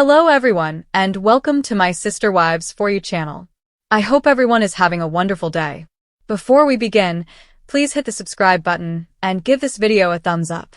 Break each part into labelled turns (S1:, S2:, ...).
S1: Hello everyone, and welcome to my Sister Wives For You channel. I hope everyone is having a wonderful day. Before we begin, please hit the subscribe button and give this video a thumbs up.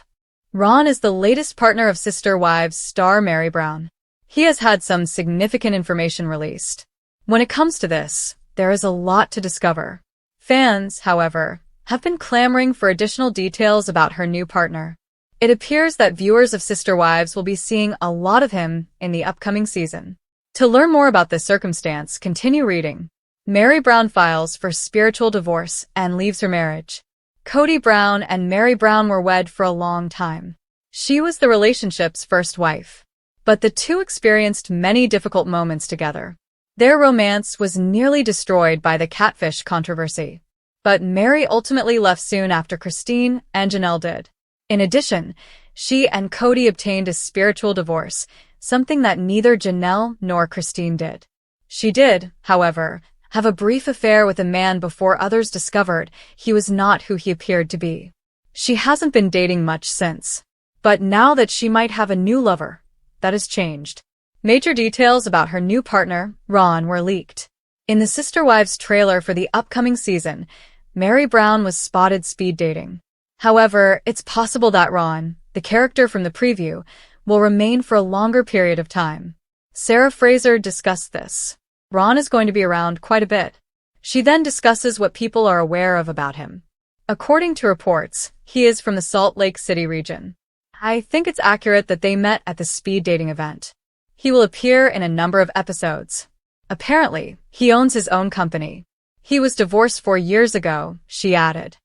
S1: Ron is the latest partner of Sister Wives star Meri Brown. He has had some significant information released. When it comes to this, there is a lot to discover. Fans, however, have been clamoring for additional details about her new partner. It appears that viewers of Sister Wives will be seeing a lot of him in the upcoming season. To learn more about this circumstance, continue reading. Meri Brown files for spiritual divorce and leaves her marriage. Kody Brown and Meri Brown were wed for a long time. She was the relationship's first wife. But the two experienced many difficult moments together. Their romance was nearly destroyed by the catfish controversy. But Meri ultimately left soon after Christine and Janelle did. In addition, she and Kody obtained a spiritual divorce, something that neither Janelle nor Christine did. She did, however, have a brief affair with a man before others discovered he was not who he appeared to be. She hasn't been dating much since. But now that she might have a new lover, that has changed. Major details about her new partner, Ron, were leaked. In the Sister Wives trailer for the upcoming season, Meri Brown was spotted speed dating. However, it's possible that Ron, the character from the preview, will remain for a longer period of time. Sarah Fraser discussed this. Ron is going to be around quite a bit. She then discusses what people are aware of about him. According to reports, he is from the Salt Lake City region. I think it's accurate that they met at the speed dating event. He will appear in a number of episodes. Apparently, he owns his own company. He was divorced 4 years ago, she added.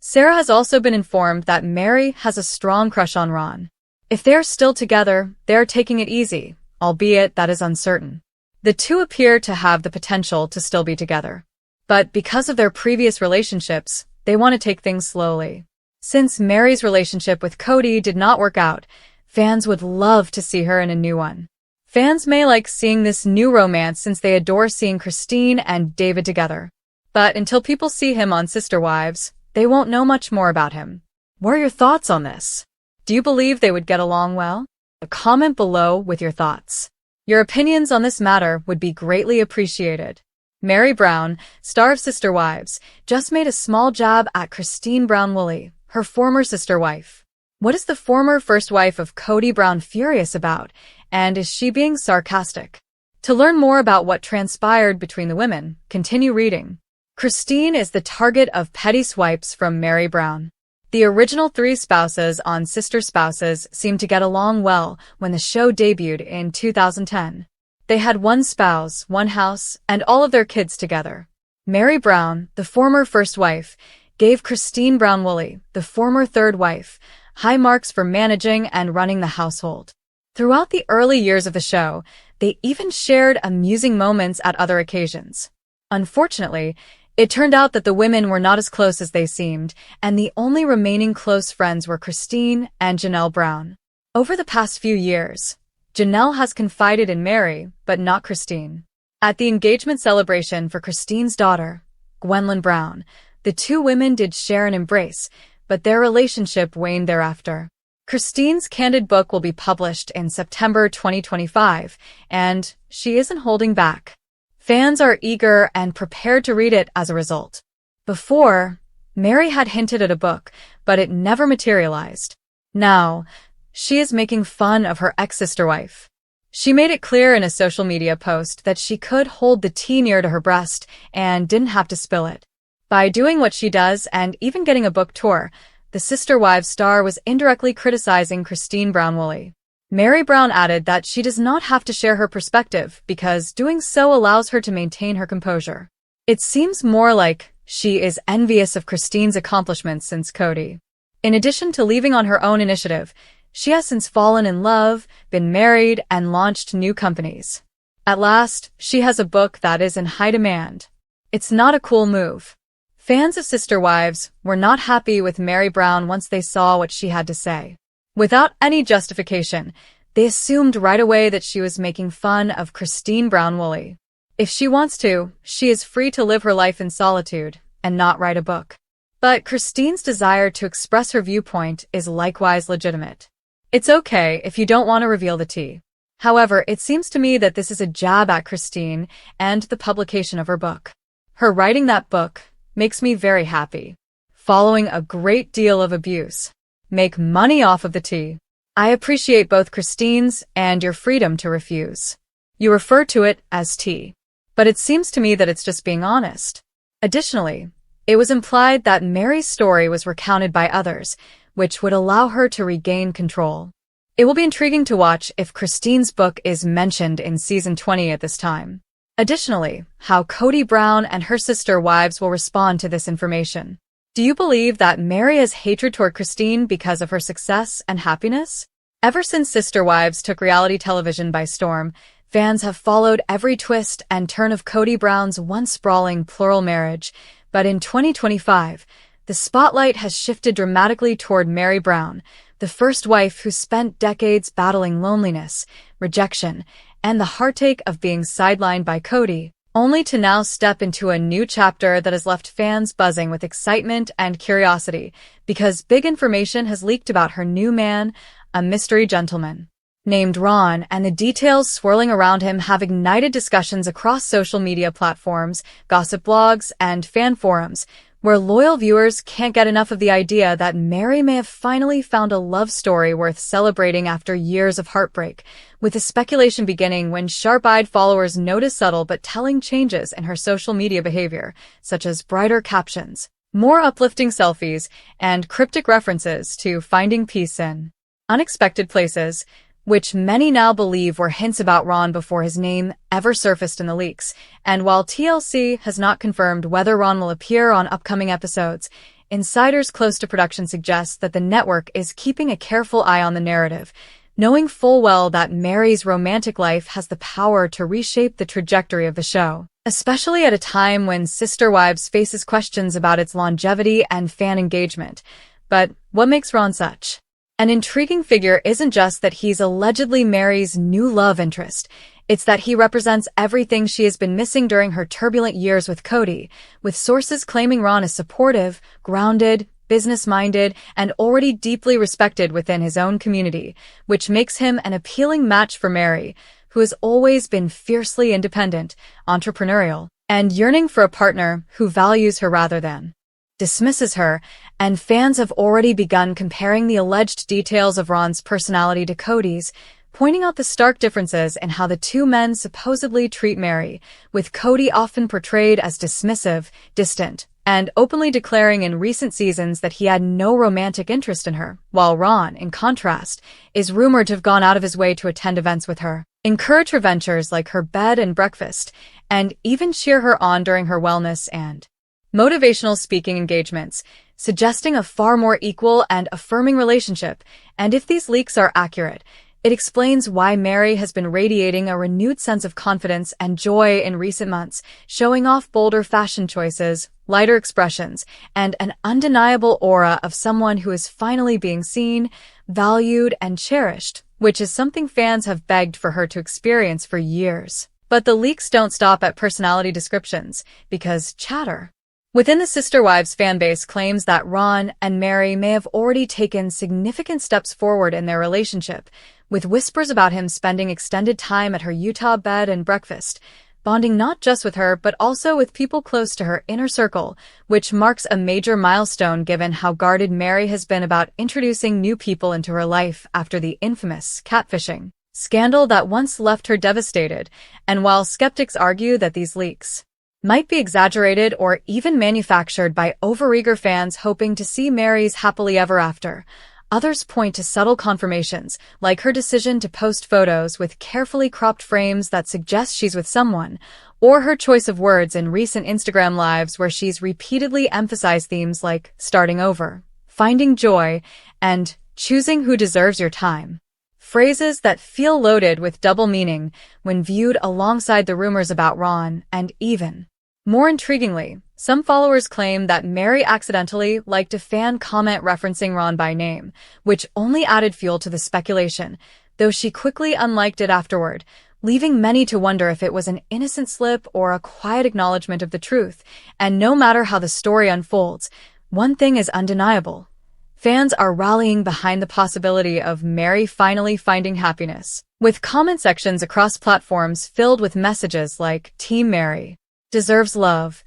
S1: Sarah has also been informed that Meri has a strong crush on Ron. If they're still together, they're taking it easy, albeit that is uncertain. The two appear to have the potential to still be together. But because of their previous relationships, they want to take things slowly. Since Meri's relationship with Kody did not work out, fans would love to see her in a new one. Fans may like seeing this new romance since they adore seeing Christine and David together. But until people see him on Sister Wives, they won't know much more about him. What are your thoughts on this? Do you believe they would get along well? Comment below with your thoughts. Your opinions on this matter would be greatly appreciated. Meri Brown, star of Sister Wives, just made a small jab at Christine Brown-Woolley, her former sister wife. What is the former first wife of Kody Brown furious about, and is she being sarcastic? To learn more about what transpired between the women, continue reading. Christine is the target of petty swipes from Meri Brown. The original 3 spouses on Sister Spouses seemed to get along well when the show debuted in 2010. They had 1 spouse, 1 house, and all of their kids together. Meri Brown, the former first wife, gave Christine Brown-Woolley, the former third wife, high marks for managing and running the household. Throughout the early years of the show, they even shared amusing moments at other occasions. Unfortunately, it turned out that the women were not as close as they seemed, and the only remaining close friends were Christine and Janelle Brown. Over the past few years, Janelle has confided in Meri, but not Christine. At the engagement celebration for Christine's daughter, Gwendolyn Brown, the two women did share an embrace, but their relationship waned thereafter. Christine's candid book will be published in September 2025, and she isn't holding back. Fans are eager and prepared to read it as a result. Before, Meri had hinted at a book, but it never materialized. Now, she is making fun of her ex-sister wife. She made it clear in a social media post that she could hold the tea near to her breast and didn't have to spill it. By doing what she does and even getting a book tour, the Sister Wives star was indirectly criticizing Christine Brown-Woolley. Meri Brown added that she does not have to share her perspective because doing so allows her to maintain her composure. It seems more like she is envious of Christine's accomplishments since Kody. In addition to leaving on her own initiative, she has since fallen in love, been married, and launched new companies. At last, she has a book that is in high demand. It's not a cool move. Fans of Sister Wives were not happy with Meri Brown once they saw what she had to say. Without any justification, they assumed right away that she was making fun of Christine Brown-Woolley. If she wants to, she is free to live her life in solitude and not write a book. But Christine's desire to express her viewpoint is likewise legitimate. It's okay if you don't want to reveal the tea. However, it seems to me that this is a jab at Christine and the publication of her book. Her writing that book makes me very happy. Following a great deal of abuse. Make money off of the tea. I appreciate both Christine's and your freedom to refuse. You refer to it as tea. But it seems to me that it's just being honest. Additionally, it was implied that Mary's story was recounted by others, which would allow her to regain control. It will be intriguing to watch if Christine's book is mentioned in season 20 at this time. Additionally, how Kody Brown and her sister wives will respond to this information. Do you believe that Meri has hatred toward Christine because of her success and happiness? Ever since Sister Wives took reality television by storm, fans have followed every twist and turn of Kody Brown's once sprawling plural marriage, but in 2025, the spotlight has shifted dramatically toward Meri Brown, the first wife who spent decades battling loneliness, rejection, and the heartache of being sidelined by Kody, only to now step into a new chapter that has left fans buzzing with excitement and curiosity because big information has leaked about her new man, a mystery gentleman named Ron, and the details swirling around him have ignited discussions across social media platforms, gossip blogs, and fan forums, where loyal viewers can't get enough of the idea that Meri may have finally found a love story worth celebrating after years of heartbreak, with the speculation beginning when sharp-eyed followers notice subtle but telling changes in her social media behavior, such as brighter captions, more uplifting selfies, and cryptic references to finding peace in unexpected places, which many now believe were hints about Ron before his name ever surfaced in the leaks. And while TLC has not confirmed whether Ron will appear on upcoming episodes, insiders close to production suggest that the network is keeping a careful eye on the narrative, knowing full well that Meri's romantic life has the power to reshape the trajectory of the show, especially at a time when Sister Wives faces questions about its longevity and fan engagement. But what makes Ron such an intriguing figure isn't just that he's allegedly Meri's new love interest, it's that he represents everything she has been missing during her turbulent years with Kody, with sources claiming Ron is supportive, grounded, business-minded, and already deeply respected within his own community, which makes him an appealing match for Meri, who has always been fiercely independent, entrepreneurial, and yearning for a partner who values her rather than dismisses her, and fans have already begun comparing the alleged details of Ron's personality to Kody's, pointing out the stark differences in how the two men supposedly treat Meri, with Kody often portrayed as dismissive, distant, and openly declaring in recent seasons that he had no romantic interest in her, while Ron, in contrast, is rumored to have gone out of his way to attend events with her, encourage her ventures like her bed and breakfast, and even cheer her on during her wellness and motivational speaking engagements, suggesting a far more equal and affirming relationship. And if these leaks are accurate, it explains why Meri has been radiating a renewed sense of confidence and joy in recent months, showing off bolder fashion choices, lighter expressions, and an undeniable aura of someone who is finally being seen, valued, and cherished, which is something fans have begged for her to experience for years. But the leaks don't stop at personality descriptions, because chatter within the Sister Wives fanbase claims that Ron and Meri may have already taken significant steps forward in their relationship, with whispers about him spending extended time at her Utah bed and breakfast, bonding not just with her but also with people close to her inner circle, which marks a major milestone given how guarded Meri has been about introducing new people into her life after the infamous catfishing scandal that once left her devastated. And while skeptics argue that these leaks might be exaggerated or even manufactured by overeager fans hoping to see Meri's happily ever after, others point to subtle confirmations, like her decision to post photos with carefully cropped frames that suggest she's with someone, or her choice of words in recent Instagram lives where she's repeatedly emphasized themes like starting over, finding joy, and choosing who deserves your time. Phrases that feel loaded with double meaning when viewed alongside the rumors about Ron, and even more intriguingly, some followers claim that Meri accidentally liked a fan comment referencing Ron by name, which only added fuel to the speculation, though she quickly unliked it afterward, leaving many to wonder if it was an innocent slip or a quiet acknowledgement of the truth. And no matter how the story unfolds, one thing is undeniable. Fans are rallying behind the possibility of Meri finally finding happiness with comment sections across platforms filled with messages like Team Meri deserves love,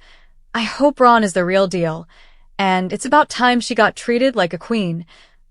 S1: I hope Ron is the real deal, and it's about time she got treated like a queen,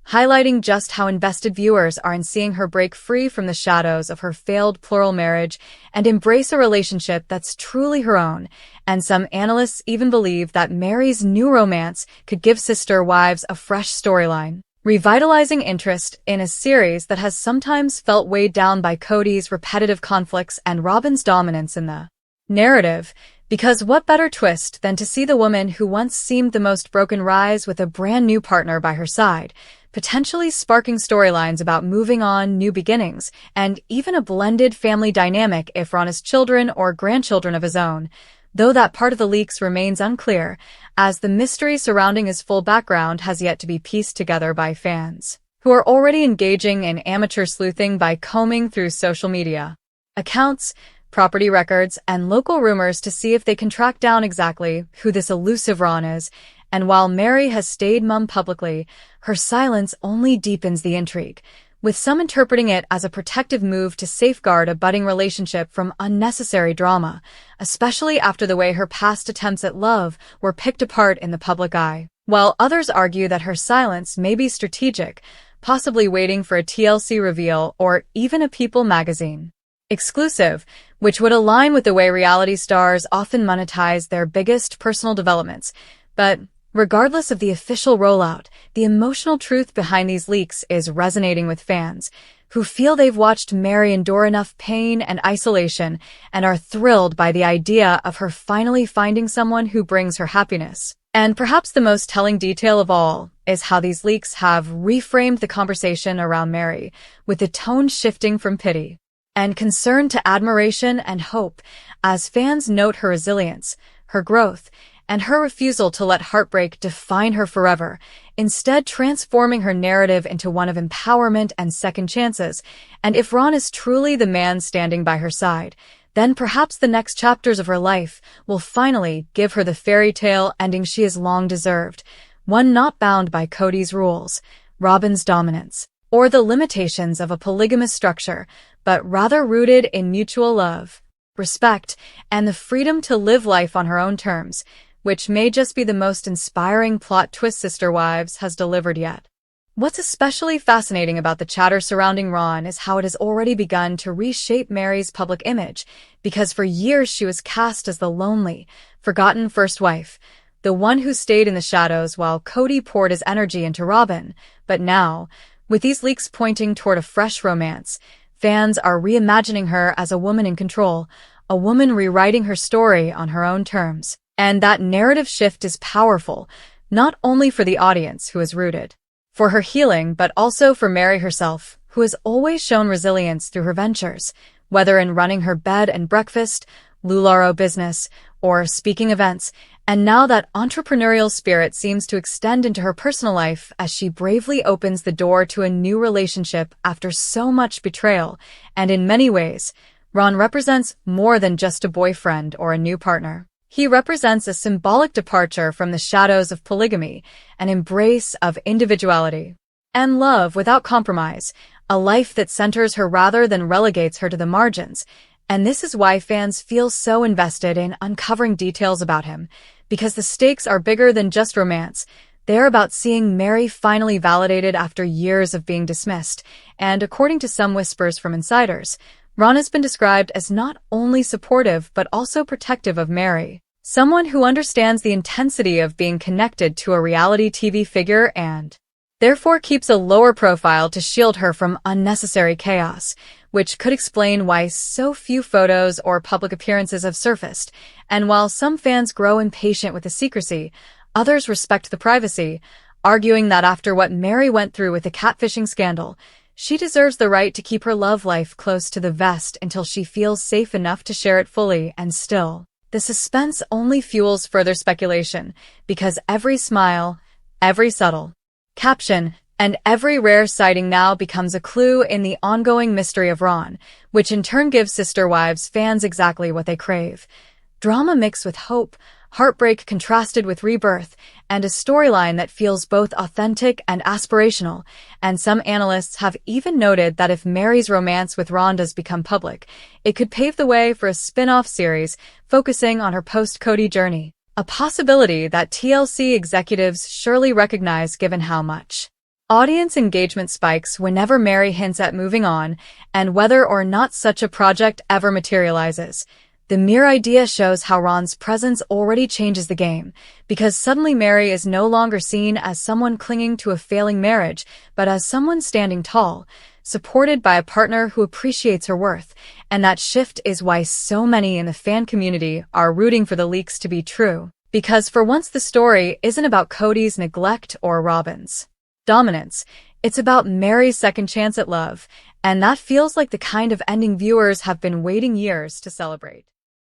S1: highlighting just how invested viewers are in seeing her break free from the shadows of her failed plural marriage and embrace a relationship that's truly her own. And some analysts even believe that Meri's new romance could give sister wives a fresh storyline, revitalizing interest in a series that has sometimes felt weighed down by Kody's repetitive conflicts and Robyn's dominance in the narrative. Because what better twist than to see the woman who once seemed the most broken rise with a brand new partner by her side, potentially sparking storylines about moving on, new beginnings, and even a blended family dynamic if Ron has children or grandchildren of his own, though that part of the leaks remains unclear, as the mystery surrounding his full background has yet to be pieced together by fans, who are already engaging in amateur sleuthing by combing through social media accounts, property records, and local rumors to see if they can track down exactly who this elusive Ron is. And while Meri has stayed mum publicly, her silence only deepens the intrigue, with some interpreting it as a protective move to safeguard a budding relationship from unnecessary drama, especially after the way her past attempts at love were picked apart in the public eye. While others argue that her silence may be strategic, possibly waiting for a TLC reveal or even a People magazine exclusive, which would align with the way reality stars often monetize their biggest personal developments. But regardless of the official rollout, the emotional truth behind these leaks is resonating with fans, who feel they've watched Meri endure enough pain and isolation and are thrilled by the idea of her finally finding someone who brings her happiness. And perhaps the most telling detail of all is how these leaks have reframed the conversation around Meri, with the tone shifting from pity and concern to admiration and hope, as fans note her resilience, her growth, and her refusal to let heartbreak define her forever, instead transforming her narrative into one of empowerment and second chances. And if Ron is truly the man standing by her side, then perhaps the next chapters of her life will finally give her the fairy tale ending she has long deserved, one not bound by Kody's rules, Robyn's dominance, or the limitations of a polygamous structure, but rather rooted in mutual love, respect, and the freedom to live life on her own terms, which may just be the most inspiring plot twist Sister Wives has delivered yet. What's especially fascinating about the chatter surrounding Ron is how it has already begun to reshape Meri's public image, because for years she was cast as the lonely, forgotten first wife, the one who stayed in the shadows while Kody poured his energy into Robyn. But now, with these leaks pointing toward a fresh romance, fans are reimagining her as a woman in control, a woman rewriting her story on her own terms. And that narrative shift is powerful, not only for the audience who is rooted for her healing, but also for Meri herself, who has always shown resilience through her ventures, whether in running her bed and breakfast, LuLaRoe business, or speaking events. And now that entrepreneurial spirit seems to extend into her personal life as she bravely opens the door to a new relationship after so much betrayal. And in many ways, Ron represents more than just a boyfriend or a new partner. He represents a symbolic departure from the shadows of polygamy, an embrace of individuality and love without compromise, a life that centers her rather than relegates her to the margins. And this is why fans feel so invested in uncovering details about him, because the stakes are bigger than just romance. They're about seeing Meri finally validated after years of being dismissed. And according to some whispers from insiders, Ron has been described as not only supportive but also protective of Meri, someone who understands the intensity of being connected to a reality TV figure and therefore keeps a lower profile to shield her from unnecessary chaos, which could explain why so few photos or public appearances have surfaced. And while some fans grow impatient with the secrecy, others respect the privacy, arguing that after what Meri went through with the catfishing scandal, she deserves the right to keep her love life close to the vest until she feels safe enough to share it fully. And still, the suspense only fuels further speculation, because every smile, every subtle caption, and every rare sighting now becomes a clue in the ongoing mystery of Ron, which in turn gives Sister Wives fans exactly what they crave: drama mixed with hope, heartbreak contrasted with rebirth, and a storyline that feels both authentic and aspirational. And some analysts have even noted that if Meri's romance with Ron does become public, it could pave the way for a spin-off series focusing on her post-Kody journey. A possibility that TLC executives surely recognize given how much audience engagement spikes whenever Meri hints at moving on, and whether or not such a project ever materializes. The mere idea shows how Ron's presence already changes the game, because suddenly Meri is no longer seen as someone clinging to a failing marriage, but as someone standing tall, supported by a partner who appreciates her worth. And that shift is why so many in the fan community are rooting for the leaks to be true. Because for once the story isn't about Kody's neglect or Robin's dominance, it's about Meri's second chance at love, and that feels like the kind of ending viewers have been waiting years to celebrate.